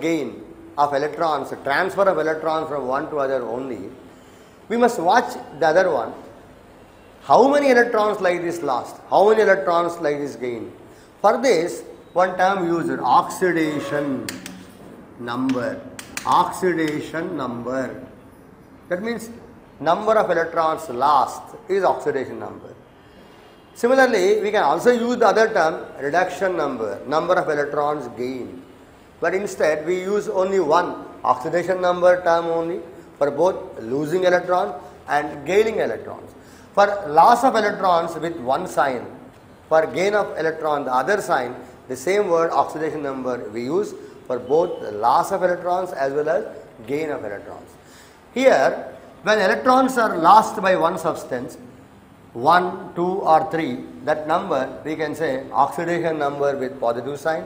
gain of electrons, transfer of electrons from one to other only, we must watch the other one. How many electrons like this lost? How many electrons like this gain? For this, one term used, oxidation number. Oxidation number. That means number of electrons lost is oxidation number. Similarly, we can also use the other term, reduction number, number of electrons gained. But instead, we use only one oxidation number term only for both losing electrons and gaining electrons. For loss of electrons with one sign, for gain of electron the other sign, the same word oxidation number we use for both the loss of electrons as well as gain of electrons. Here, when electrons are lost by one substance, 1, 2 or 3, that number we can say oxidation number with positive sign.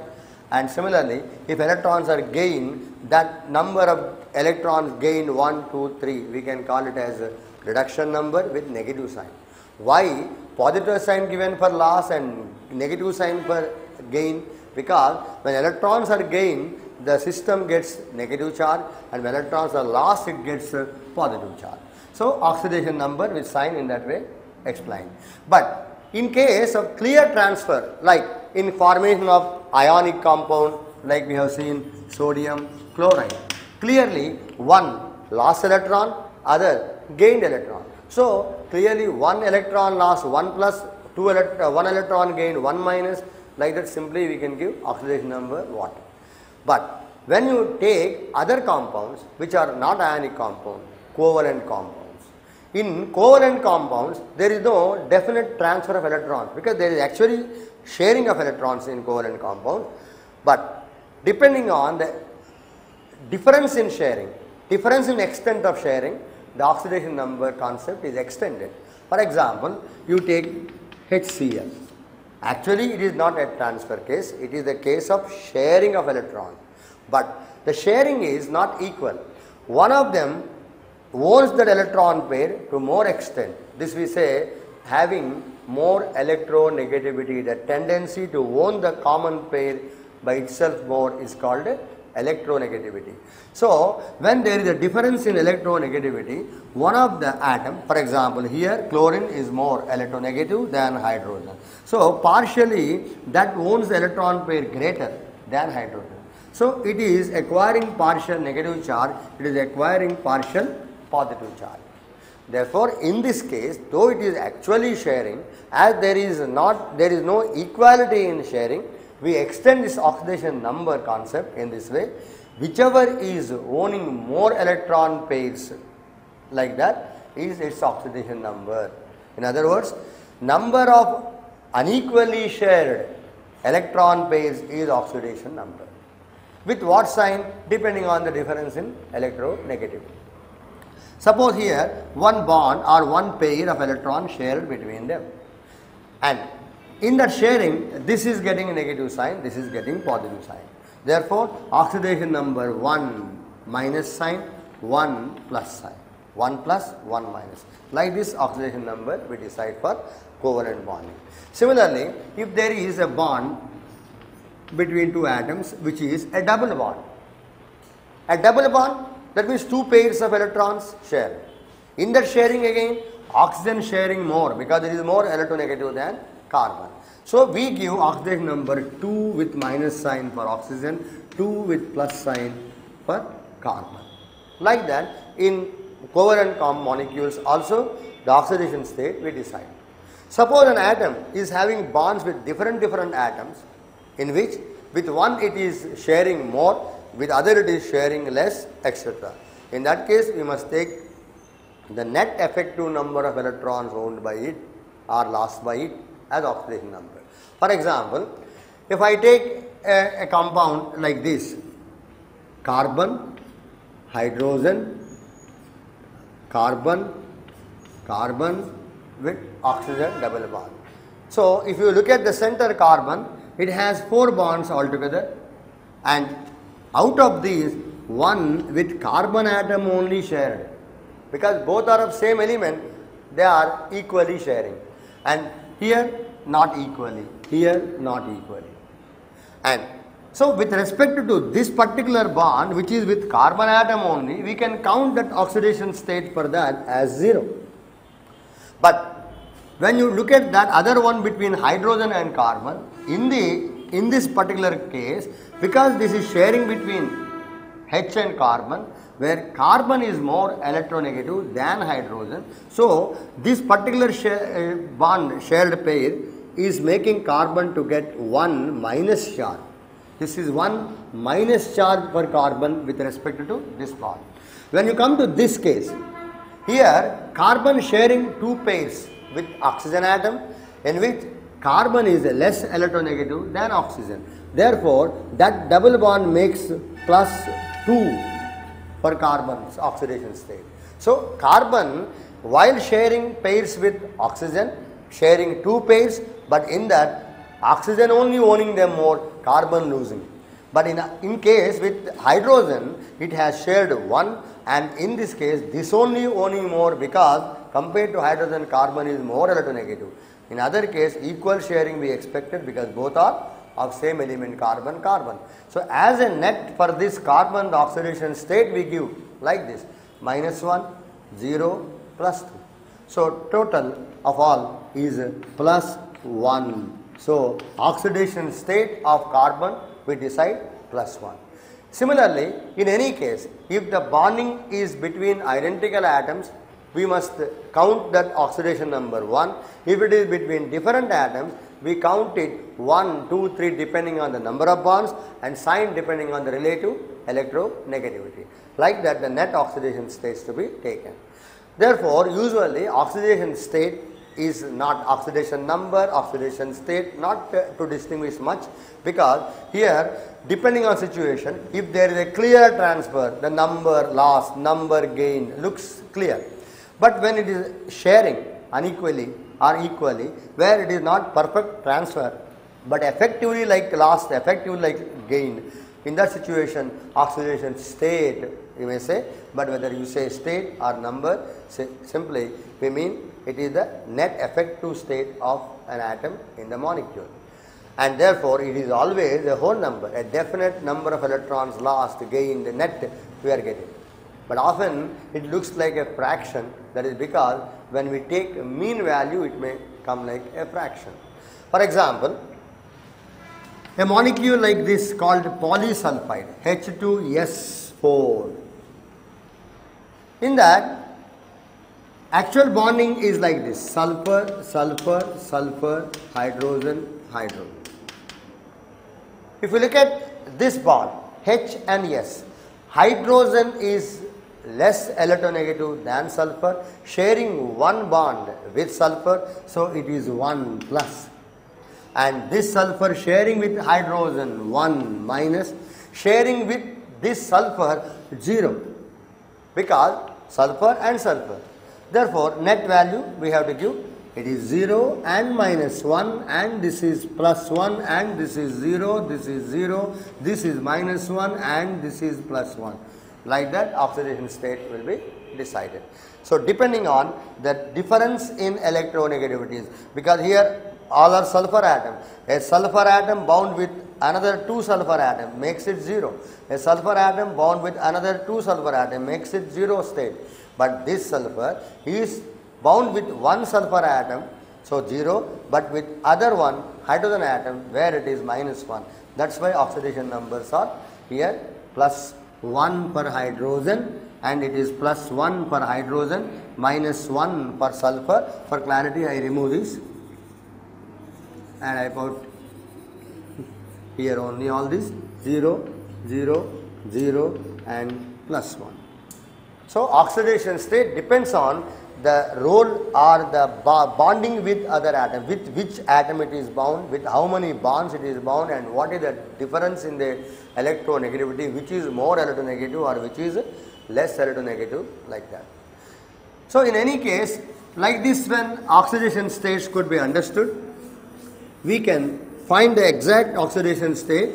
And similarly, if electrons are gained, that number of electrons gained 1, 2, 3, we can call it as a reduction number with negative sign. Why positive sign given for loss and negative sign for gain? Because when electrons are gained, the system gets negative charge, and when electrons are lost, it gets positive charge. So oxidation number with sign in that way explained. But in case of clear transfer, like in formation of ionic compound, like we have seen sodium chloride, clearly one lost electron, other gained electron. So clearly one electron lost, 1 plus, 1 electron gained, 1 minus, like that simply we can give oxidation number water. But when you take other compounds which are not ionic compounds, covalent compounds, in covalent compounds there is no definite transfer of electrons because there is actually sharing of electrons in covalent compounds, but depending on the difference in sharing, difference in extent of sharing, the oxidation number concept is extended. For example, you take HCl. Actually, it is not a transfer case, it is a case of sharing of electrons. But the sharing is not equal. One of them owns that electron pair to more extent. This we say having more electronegativity, the tendency to own the common pair by itself more is called electronegativity. So, when there is a difference in electronegativity, one of the atom, for example here chlorine is more electronegative than hydrogen. So, partially that owns the electron pair greater than hydrogen. So, it is acquiring partial negative charge, it is acquiring partial positive charge. Therefore, in this case, though it is actually sharing, as there is no equality in sharing, we extend this oxidation number concept in this way. Whichever is owning more electron pairs like that is its oxidation number. In other words, number of unequally shared electron pairs is oxidation number. With what sign? Depending on the difference in electronegativity. Suppose here one bond or one pair of electrons shared between them, and in that sharing this is getting a negative sign, this is getting positive sign. Therefore, oxidation number 1 minus sign, 1 plus sign, 1 plus, 1 minus. Like this oxidation number we decide for covalent bonding. Similarly, if there is a bond between two atoms which is a double bond, that means two pairs of electrons share. In that sharing again, oxygen sharing more because it is more electronegative than carbon. So we give oxidation number 2 with minus sign for oxygen, 2 with plus sign for carbon. Like that, in covalent molecules also the oxidation state we decide. Suppose an atom is having bonds with different atoms, in which with one it is sharing more, with other it is sharing less, etc. In that case, we must take the net effective number of electrons owned by it or lost by it as oxidation number. For example, if I take a compound like this, carbon, hydrogen, carbon with oxygen double bond. So, if you look at the center carbon, it has 4 bonds altogether, and out of these, one with carbon atom only shared, because both are of same element, they are equally sharing, and here not equally, here not equally. And So with respect to this particular bond, which is with carbon atom only, we can count that oxidation state for that as 0. But when you look at that other one between hydrogen and carbon, in this particular case, because this is sharing between H and carbon, where carbon is more electronegative than hydrogen, so this particular bond shared pair is making carbon to get 1 minus charge. This is 1 minus charge for carbon with respect to this bond. When you come to this case, here carbon sharing 2 pairs with oxygen atom, in which carbon is less electronegative than oxygen. Therefore, that double bond makes plus 2 for carbon's oxidation state. So, carbon, while sharing pairs with oxygen, sharing 2 pairs, but in that oxygen only owning them more, carbon losing. But in case with hydrogen, it has shared 1, and in this case, this only owning more, because compared to hydrogen, carbon is more electronegative. In other case, equal sharing we expected, because both are of same element, carbon, carbon. So as a net for this carbon, the oxidation state we give like this, minus 1, 0, plus 2. So total of all is plus 1. So oxidation state of carbon we decide plus 1. Similarly, in any case, if the bonding is between identical atoms, we must count that oxidation number 1. If it is between different atoms, we count it 1, 2, 3 depending on the number of bonds, and sign depending on the relative electronegativity. Like that, the net oxidation states to be taken. Therefore, usually oxidation state is not oxidation number, oxidation state, not to distinguish much, because here depending on situation, if there is a clear transfer, the number lost, number gained looks clear. But when it is sharing unequally or equally, where it is not perfect transfer, but effectively like lost, effectively like gained, in that situation oxidation state you may say, but whether you say state or number, simply we mean it is the net effective state of an atom in the molecule. And therefore it is always a whole number, a definite number of electrons lost, gained, net we are getting. But often it looks like a fraction, that is because when we take a mean value, it may come like a fraction. For example, a molecule like this called polysulfide, H2S4. In that, actual bonding is like this, sulfur, sulfur, sulfur, hydrogen, hydrogen. If you look at this bond, H and S, hydrogen is less electronegative than sulfur, sharing one bond with sulfur, so it is 1 plus. And this sulfur sharing with hydrogen 1 minus, sharing with this sulfur 0, because sulfur and sulfur. Therefore, net value we have to give, it is 0 and minus 1, and this is plus 1, and this is 0, this is 0, this is minus 1, and this is plus 1. Like that, oxidation state will be decided. So depending on the difference in electronegativities, because here all are sulfur atom. A sulfur atom bound with another 2 sulfur atom makes it 0. A sulfur atom bound with another 2 sulfur atom makes it 0 state. But this sulfur is bound with 1 sulfur atom, so 0, but with other one hydrogen atom where it is minus 1. That's why oxidation numbers are here plus 1 for hydrogen, and it is plus 1 for hydrogen, minus 1 for sulfur. For clarity, I remove this and I put here only all this 0, 0, 0 and plus 1. So oxidation state depends on the role or the bonding with other atom, with which atom it is bound, with how many bonds it is bound, and what is the difference in the electronegativity, which is more electronegative or which is less electronegative, like that. So in any case, like this, when oxidation states could be understood, we can find the exact oxidation state,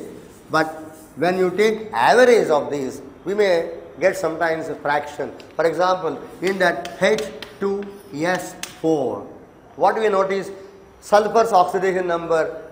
but when you take average of these, we may get sometimes a fraction. For example, in that H2S4, what we notice, sulfur's oxidation number